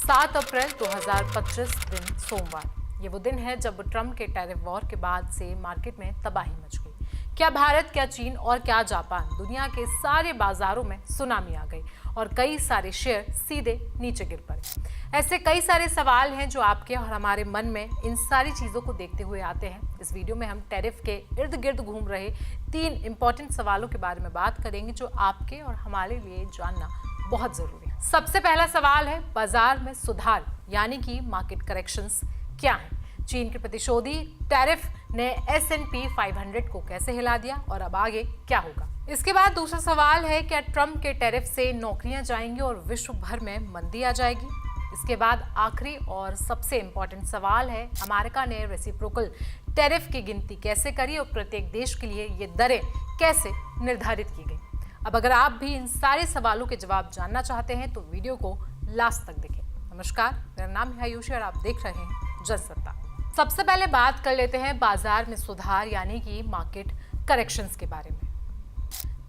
7 अप्रैल 2025 दिन सोमवार। ये वो दिन है जब ट्रंप के टैरिफ वॉर के बाद से मार्केट में तबाही मच गई। क्या भारत, क्या चीन और क्या जापान, दुनिया के सारे बाजारों में सुनामी आ गई और कई सारे शेयर सीधे नीचे गिर पड़े। ऐसे कई सारे सवाल हैं जो आपके और हमारे मन में इन सारी चीज़ों को देखते हुए आते हैं। इस वीडियो में हम टैरिफ के इर्द गिर्द घूम रहे 3 इंपॉर्टेंट सवालों के बारे में बात करेंगे जो आपके और हमारे लिए जानना बहुत जरूरी है। सबसे पहला सवाल है, बाजार में सुधार यानी कि मार्केट करेक्शंस क्या है? चीन के प्रतिशोधी टैरिफ ने S&P 500 को कैसे हिला दिया और अब आगे क्या होगा? इसके बाद दूसरा सवाल है, क्या ट्रंप के टैरिफ से नौकरियां जाएंगी और विश्व भर में मंदी आ जाएगी? इसके बाद आखिरी और सबसे इंपॉर्टेंट सवाल है, अमेरिका ने रेसिप्रोकल टैरिफ की गिनती कैसे करी और प्रत्येक देश के लिए ये दरें कैसे निर्धारित की गई? अब अगर आप भी इन सारे सवालों के जवाब जानना चाहते हैं तो वीडियो को लास्ट तक देखें। नमस्कार, मेरा नाम है आयुषी और आप देख रहे हैं जनसत्ता। सबसे पहले बात कर लेते हैं बाजार में सुधार यानी कि मार्केट करेक्शंस के बारे में।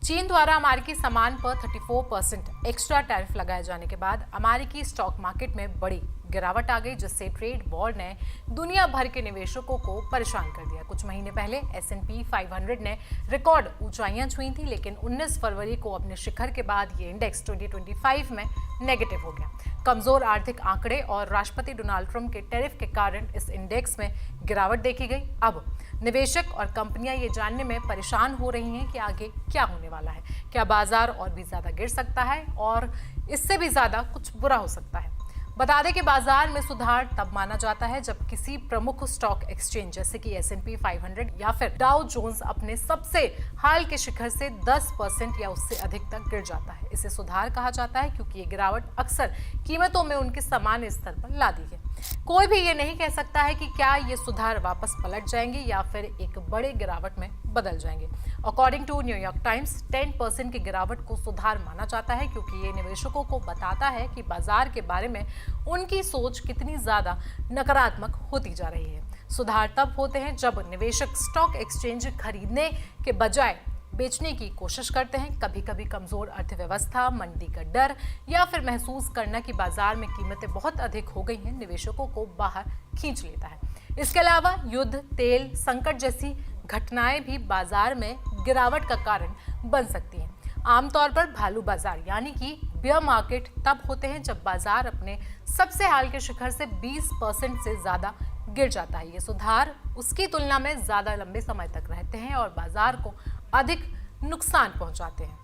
चीन द्वारा अमेरिकी सामान पर 34% एक्स्ट्रा टैरिफ लगाए जाने के बाद अमेरिकी स्टॉक मार्केट में बड़ी गिरावट आ गई, जिससे ट्रेड वॉर ने दुनिया भर के निवेशकों को परेशान कर दिया। कुछ महीने पहले S&P 500 ने रिकॉर्ड ऊंचाइयां छुई थी, लेकिन 19 फरवरी को अपने शिखर के बाद ये इंडेक्स 2025 में नेगेटिव हो गया। कमजोर आर्थिक आंकड़े और राष्ट्रपति डोनाल्ड ट्रंप के टैरिफ के कारण इस इंडेक्स में गिरावट देखी गई। अब निवेशक और कंपनियां ये जानने में परेशान हो रही हैं कि आगे क्या होने वाला है। क्या बाजार और भी ज्यादा गिर सकता है और इससे भी ज्यादा कुछ बुरा हो सकता है? बता दें कि बाजार में सुधार तब माना जाता है जब किसी प्रमुख स्टॉक एक्सचेंज जैसे कि S&P 500 या फिर डाउ जोन्स अपने सबसे हाल के शिखर से 10% या उससे अधिक तक गिर जाता है। इसे सुधार कहा जाता है क्योंकि ये गिरावट अक्सर कीमतों में उनके सामान्य स्तर पर ला दी है। कोई भी ये नहीं कह सकता है कि क्या ये सुधार वापस पलट जाएंगे या फिर एक बड़े गिरावट में बदल जाएंगे। अकॉर्डिंग टू न्यूयॉर्क टाइम्स, 10% की गिरावट को सुधार माना जाता है क्योंकि ये निवेशकों को बताता है कि बाजार के बारे में उनकी सोच कितनी ज्यादा नकारात्मक होती जा रही है। सुधार तब होते हैं जब निवेशक स्टॉक एक्सचेंज खरीदने के बजाय बेचने की कोशिश करते हैं। कभी कभी कमजोर अर्थव्यवस्था, मंदी का डर या फिर महसूस करना कि बाजार में कीमतें बहुत अधिक हो गई हैं निवेशकों को बाहर खींच लेता है। इसके अलावा युद्ध, तेल संकट जैसी घटनाएं भी बाजार में गिरावट का कारण बन सकती हैं। आमतौर पर भालू बाजार यानी कि बियर मार्केट तब होते हैं जब बाजार अपने सबसे हाल के शिखर से 20% से ज्यादा गिर जाता है। ये सुधार उसकी तुलना में ज्यादा लंबे समय तक रहते हैं और बाजार को अधिक नुकसान पहुंचाते हैं।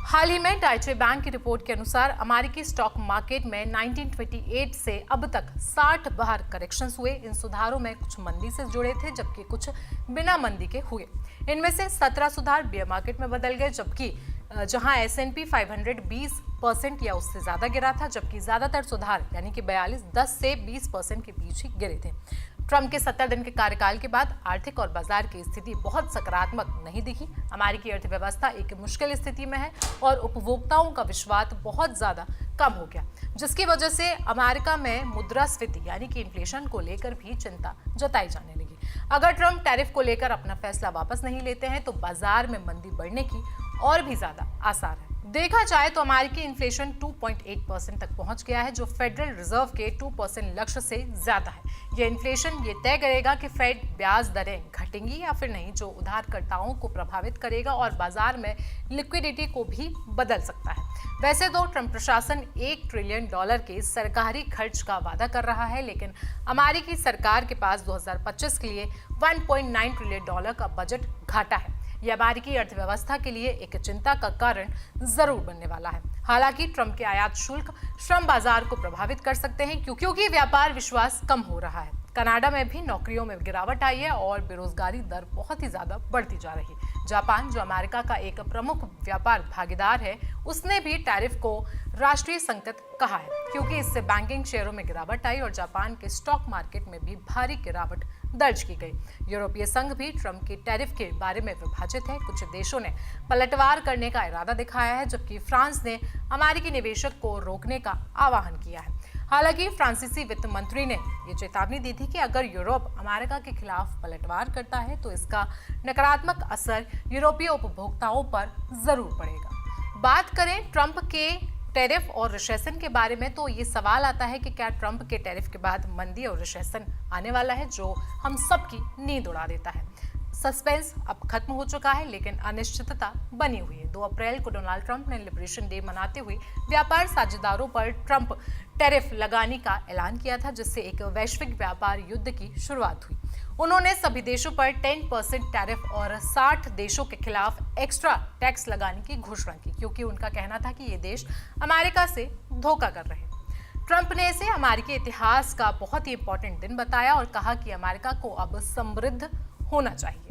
हाल ही में डाइचे बैंक की रिपोर्ट के अनुसार अमेरिकी स्टॉक मार्केट में 1928 से अब तक 60 बार करेक्शंस हुए। इन सुधारों में कुछ मंदी से जुड़े थे जबकि कुछ बिना मंदी के हुए। इनमें से 17 सुधार बियर मार्केट में बदल गए, जबकि जहां S&P 500 20% या उससे ज्यादा गिरा था, जबकि ज्यादातर सुधार यानी कि 10 से 20% के बीच ही गिरे थे। ट्रंप के 70 दिन के कार्यकाल के बाद आर्थिक और बाजार की स्थिति बहुत सकारात्मक नहीं दिखी। अमेरिकी अर्थव्यवस्था एक मुश्किल स्थिति में है और उपभोक्ताओं का विश्वास बहुत ज्यादा कम हो गया, जिसकी वजह से अमेरिका में मुद्रास्फीति यानी कि इन्फ्लेशन को लेकर भी चिंता जताई जाने लगी। अगर ट्रंप टैरिफ को लेकर अपना फैसला वापस नहीं लेते हैं तो बाजार में मंदी बढ़ने की और भी ज्यादा आसार है। देखा जाए तो अमेरिकी इन्फ्लेशन 2.8% तक पहुंच गया है, जो फेडरल रिजर्व के 2% लक्ष्य से ज्यादा है। यह इन्फ्लेशन ये तय करेगा कि फेड ब्याज दरें घटेंगी या फिर नहीं, जो उधारकर्ताओं को प्रभावित करेगा और बाजार में लिक्विडिटी को भी बदल सकता है। वैसे तो ट्रंप प्रशासन $1 ट्रिलियन के सरकारी खर्च का वादा कर रहा है, लेकिन अमेरिकी सरकार के पास 2025 के लिए $1.9 ट्रिलियन का बजट घाटा है। यह अमेरिकी अर्थव्यवस्था के लिए एक चिंता का कारण जरूर बनने वाला है। हालांकि ट्रंप के आयात शुल्क श्रम बाजार को प्रभावित कर सकते हैं क्योंकि व्यापार विश्वास कम हो रहा है। कनाडा में भी नौकरियों में गिरावट आई है और बेरोजगारी दर बहुत ही ज्यादा बढ़ती जा रही है। जापान, जो अमेरिका का एक प्रमुख व्यापार भागीदार है, उसने भी टैरिफ को राष्ट्रीय संकट कहा है क्योंकि इससे बैंकिंग शेयरों में गिरावट आई और जापान के स्टॉक मार्केट में भी भारी गिरावट दर्ज की गई। यूरोपीय संघ भी ट्रंप के टैरिफ के बारे में विभाजित है। कुछ देशों ने पलटवार करने का इरादा दिखाया है, जबकि फ्रांस ने अमेरिकी निवेशक को रोकने का आह्वान किया है। हालांकि फ्रांसीसी वित्त मंत्री ने ये चेतावनी दी थी कि अगर यूरोप अमेरिका के खिलाफ पलटवार करता है तो इसका नकारात्मक असर यूरोपीय उपभोक्ताओं पर जरूर पड़ेगा। बात करें ट्रंप के टैरिफ और रिसेशन के बारे में, तो ये सवाल आता है कि क्या ट्रंप के टैरिफ के बाद मंदी और रिसेशन आने वाला है, जो हम सबकी नींद उड़ा देता है। सस्पेंस अब खत्म हो चुका है, लेकिन अनिश्चितता बनी हुई है। 2 अप्रैल को डोनाल्ड ट्रंप ने लिबरेशन डे मनाते हुए व्यापार साझेदारों पर ट्रंप टैरिफ लगाने का ऐलान किया था, जिससे एक वैश्विक व्यापार युद्ध की शुरुआत हुई। उन्होंने सभी देशों पर 10% टैरिफ और 60 देशों के खिलाफ एक्स्ट्रा टैक्स लगाने की घोषणा की, क्योंकि उनका कहना था कि ये देश अमेरिका से धोखा कर रहे हैं। ट्रंप ने इसे अमेरिकी इतिहास का बहुत ही इंपॉर्टेंट दिन बताया और कहा कि अमेरिका को अब समृद्ध होना चाहिए।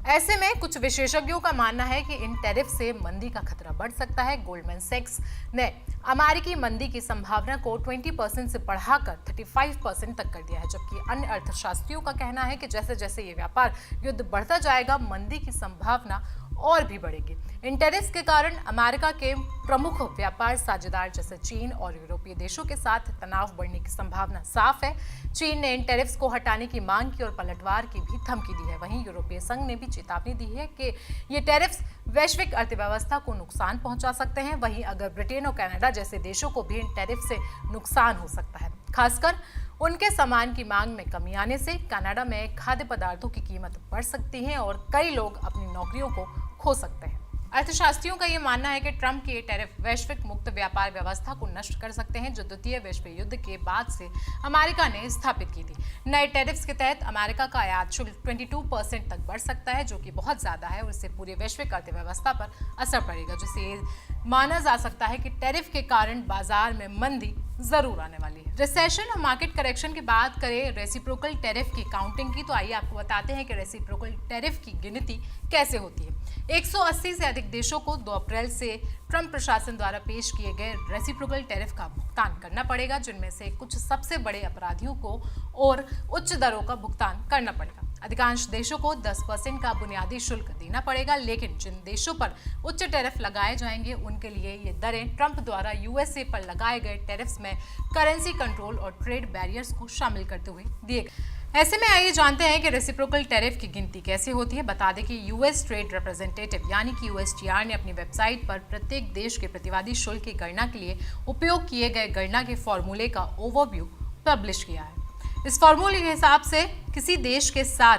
ऐसे में कुछ विशेषज्ञों का मानना है कि इन टैरिफ से मंदी का खतरा बढ़ सकता है। गोल्डमैन सैक्स ने अमेरिकी मंदी की संभावना को 20% से बढ़ाकर 35% तक कर दिया है, जबकि अन्य अर्थशास्त्रियों का कहना है कि जैसे जैसे ये व्यापार युद्ध बढ़ता जाएगा, मंदी की संभावना और भी बढ़ेगी। इन टैरिफ के कारण अमेरिका के प्रमुख व्यापार साझेदार जैसे चीन और यूरोपीय देशों के साथ तनाव बढ़ने की संभावना साफ है। चीन ने इन टैरिफ्स को हटाने की मांग की और पलटवार की भी धमकी दी है। वहीं यूरोपीय संघ ने भी चेतावनी दी है कि ये टैरिफ्स वैश्विक अर्थव्यवस्था को नुकसान पहुंचा सकते हैं। वहीं अगर ब्रिटेन और कनाडा जैसे देशों को भी इन टैरिफ से नुकसान हो सकता है, खासकर उनके सामान की मांग में कमी आने से। कनाडा में खाद्य पदार्थों की कीमत बढ़ सकती है और कई लोग अपनी नौकरियों को खो सकते हैं। अर्थशास्त्रियों का यह मानना है कि ट्रंप के टैरिफ वैश्विक मुक्त व्यापार व्यवस्था को नष्ट कर सकते हैं, जो द्वितीय विश्व युद्ध के बाद से अमेरिका ने स्थापित की थी। नए टैरिफ्स के तहत अमेरिका का आयात शुल्क 22% तक बढ़ सकता है, जो कि बहुत ज्यादा है, और इससे पूरी वैश्विक अर्थव्यवस्था पर असर पड़ेगा, जिससे माना जा सकता है कि टैरिफ के कारण बाजार में मंदी जरूर आने वाली है। रिसेशन और मार्केट करेक्शन की बात करें रेसिप्रोकल टैरिफ की काउंटिंग की, तो आइए आपको बताते हैं कि रेसिप्रोकल टैरिफ की गिनती कैसे होती है। 180 से अधिक देशों को 2 अप्रैल से ट्रंप प्रशासन द्वारा पेश किए गए रेसिप्रोकल टैरिफ का भुगतान करना पड़ेगा, जिनमें से कुछ सबसे बड़े अपराधियों को और उच्च दरों का भुगतान करना पड़ेगा। अधिकांश देशों को 10% का बुनियादी शुल्क देना पड़ेगा, लेकिन जिन देशों पर उच्च टैरिफ लगाए जाएंगे उनके लिए ये दरें ट्रंप द्वारा यूएसए पर लगाए गए टैरिफ्स में करेंसी कंट्रोल और ट्रेड बैरियर्स को शामिल करते हुए दिए गए। ऐसे में आइए जानते हैं कि रेसिप्रोकल टैरिफ की गिनती कैसे होती है। बता दें कि यूएस ट्रेड रिप्रेजेंटेटिव यानी कि यूएसटीआर ने अपनी वेबसाइट पर प्रत्येक देश के प्रतिवादी शुल्क की गणना के लिए उपयोग किए गए गणना के फॉर्मूले का ओवरव्यू पब्लिश किया है। इस फॉर्मूले के हिसाब से किसी देश के साथ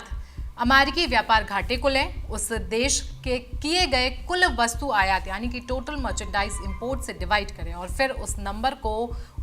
अमेरिकी व्यापार घाटे को लें, उस देश के किए गए कुल वस्तु आयात यानी कि टोटल मर्चेंडाइज इंपोर्ट से डिवाइड करें और फिर उस नंबर को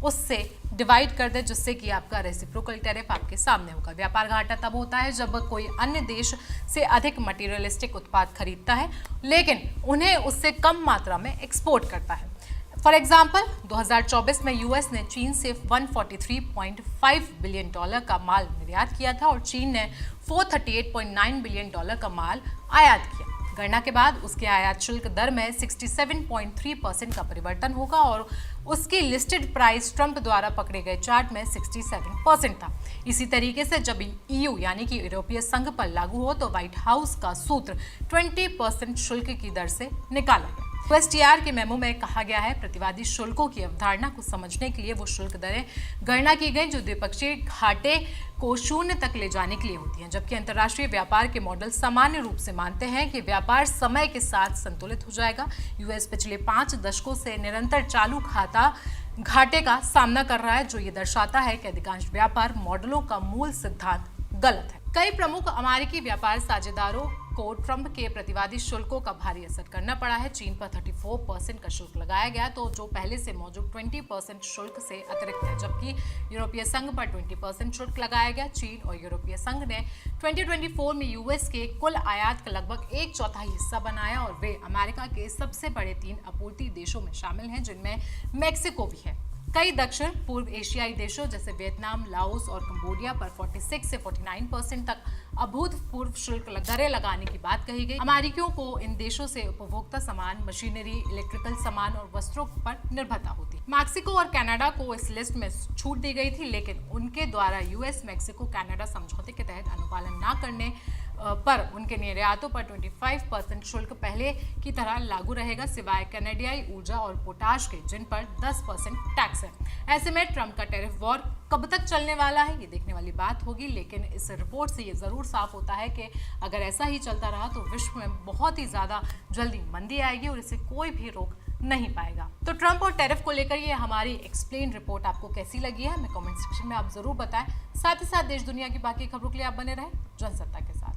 उससे डिवाइड कर दें, जिससे कि आपका रेसिप्रोकल टैरिफ आपके सामने होगा। व्यापार घाटा तब होता है जब कोई अन्य देश से अधिक मटीरियलिस्टिक उत्पाद खरीदता है, लेकिन उन्हें उससे कम मात्रा में एक्सपोर्ट करता है। फॉर एग्जाम्पल 2024 में यूएस ने चीन से $143.5 बिलियन का माल निर्यात किया था और चीन ने $438.9 बिलियन का माल आयात किया। गणना के बाद उसके आयात शुल्क दर में 67.3% का परिवर्तन होगा और उसकी लिस्टेड प्राइस ट्रंप द्वारा पकड़े गए चार्ट में 67% था। इसी तरीके से जब ईयू यानी कि यूरोपीय संघ पर लागू हो तो व्हाइट हाउस का सूत्र 20% शुल्क की दर से निकाला गया। यूएसटीआर के मेमो में कहा गया है, प्रतिवादी शुल्कों की अवधारणा को समझने के लिए वो शुल्क दरें गणना की गई जो द्विपक्षीय घाटे को शून्य तक ले जाने के लिए होती हैं, जबकि अंतर्राष्ट्रीय व्यापार के मॉडल सामान्य रूप से मानते हैं कि व्यापार समय के साथ संतुलित हो जाएगा। यूएस पिछले 5 दशकों से निरंतर चालू खाता घाटे का सामना कर रहा है, जो ये दर्शाता है कि अधिकांश व्यापार मॉडलों का मूल सिद्धांत गलत है। कई प्रमुख अमेरिकी व्यापार साझेदारों को ट्रंप के प्रतिवादी शुल्कों का भारी असर करना पड़ा है। चीन पर 34% का शुल्क लगाया गया, तो जो पहले से मौजूद 20% शुल्क से अतिरिक्त है, जबकि यूरोपीय संघ पर 20% शुल्क लगाया गया। चीन और यूरोपीय संघ ने 2024 में यूएस के कुल आयात का लगभग 1/4 हिस्सा बनाया और वे अमेरिका के सबसे बड़े 3 आपूर्ति देशों में शामिल हैं, जिनमें मैक्सिको भी है। कई दक्षिण पूर्व एशियाई देशों जैसे वियतनाम, लाओस और कंबोडिया पर 46 से 49% तक अभूतपूर्व शुल्क दरें लगाने की बात कही गई। अमेरिकियों को इन देशों से उपभोक्ता सामान, मशीनरी, इलेक्ट्रिकल सामान और वस्त्रों पर निर्भरता होती। मैक्सिको और कनाडा को इस लिस्ट में छूट दी गई थी, लेकिन उनके द्वारा यूएस मैक्सिको कनाडा समझौते के तहत अनुपालन न करने पर उनके निर्यातों पर 25% शुल्क पहले की तरह लागू रहेगा, सिवाय कनाडियाई ऊर्जा और पोटाश के, जिन पर 10% टैक्स है। ऐसे में ट्रंप का टैरिफ वॉर कब तक चलने वाला है, ये देखने वाली बात होगी, लेकिन इस रिपोर्ट से ये जरूर साफ होता है कि अगर ऐसा ही चलता रहा तो विश्व में बहुत ही ज़्यादा जल्दी मंदी आएगी और इसे कोई भी रोक नहीं पाएगा। तो ट्रंप और टैरिफ को लेकर ये हमारी एक्सप्लेन रिपोर्ट आपको कैसी लगी है, हमें कमेंट सेक्शन में आप जरूर बताएं। साथ ही साथ देश दुनिया की बाकी खबरों के लिए आप बने रहें जनसत्ता के साथ।